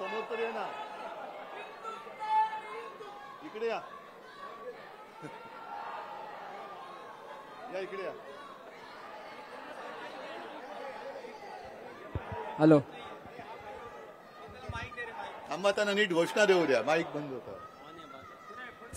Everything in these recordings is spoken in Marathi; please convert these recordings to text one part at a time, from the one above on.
समोर तर ये ना, इकडे या, या इकडे या. हॅलो, थांबा, त्यांना नीट घोषणा देऊ द्या. माईक बंद होता.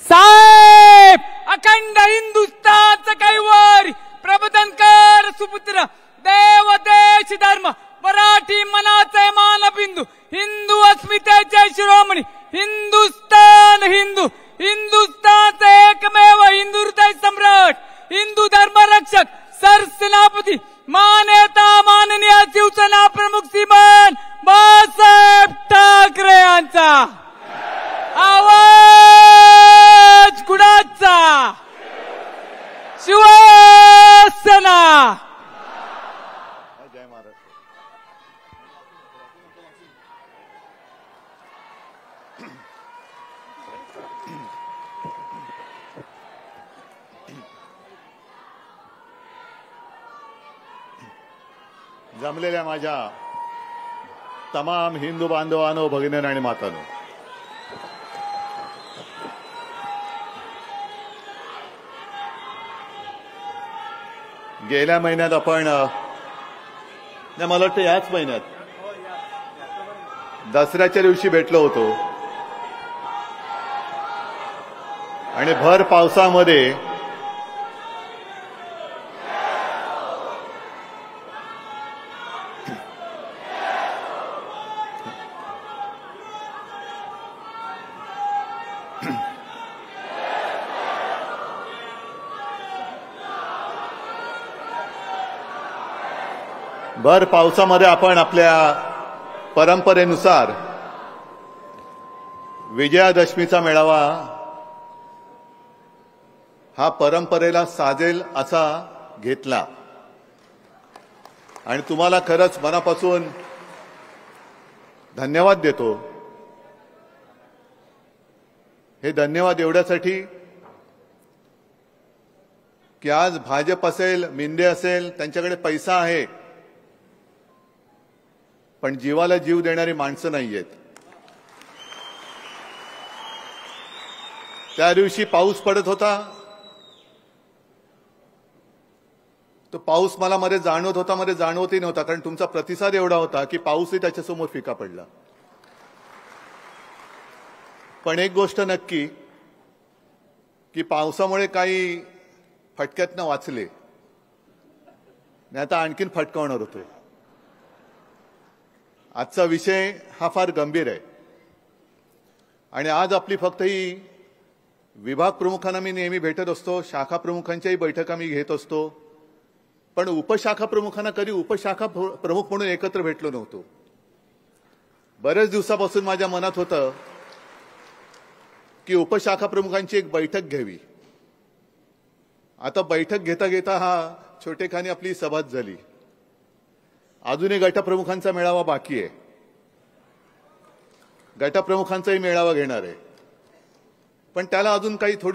साहेब, अखंड हिंदुस्थानचं कैवारी प्रबोधनकर सुपुत्र, देव देश धर्म मराठी मनाचे मानबिंदू, हिंदू अस्मितेचे शिरोमणी, हिंदुस्थान हिंदू, हिंदुस्थानचे एकमेव हिंदू हृदय सम्राट, हिंदू धर्म रक्षक, सरसेनापती, मान्यता माननीय शिवसेना प्रमुख श्रीमान बाळासाहेब ठाकरे यांचा आवाज कुणाचा? शिवसेना. जय महाराष्ट्र. जमलेल्या माझ्या तमाम हिंदू बांधवांनो, भगिनींनो आणि मातांनो, गेल्या महिन्यात आपण, मला वाटतं याच महिन्यात दसऱ्याच्या दिवशी भेटलो होतो आणि भर पावसामध्ये आपण आपल्या परंपरेनुसार विजयादशमीचा मेळावा हा परंपरेला साजेल असा घेतला आणि तुम्हाला खरंच मनापासून धन्यवाद देतो. हे धन्यवाद एवढ्यासाठी की आज भाजप असेल, मिंदे असेल, त्यांच्याकडे पैसा आहे, पण जीवाला जीव देणारी माणसं नाहीयेत. त्या दिवशी पाऊस पडत होता, तो पाऊस मला मध्ये जाणवत होता, मध्ये जाणवतही नव्हता, कारण तुमचा प्रतिसाद एवढा होता की पाऊसही त्याच्यासमोर फिका पडला. पण एक गोष्ट नक्की की पावसामुळे काही फटक्यातनं वाचले, नाही आता आणखीन फटकावणार होतो. आजचा विषय हा फार गंभीर आहे आणि आज आपली फक्त ही विभाग प्रमुखांना मी नेहमी भेटत असतो, शाखा प्रमुखांच्याही बैठका मी घेत असतो, पण उपशाखा प्रमुखांना कधी उपशाखा प्रमुख म्हणून एकत्र भेटलो नव्हतो. बरेच दिवसापासून माझ्या मनात होतं की उपशाखा प्रमुखांची एक बैठक घ्यावी. आता बैठक घेता घेता हा छोटेखानी आपली सभाच झाली. अजूनही गटप्रमुखांचा मेळावा बाकी आहे. गटप्रमुखांचाही मेळावा घेणार आहे, पण त्याला अजून काही थोडी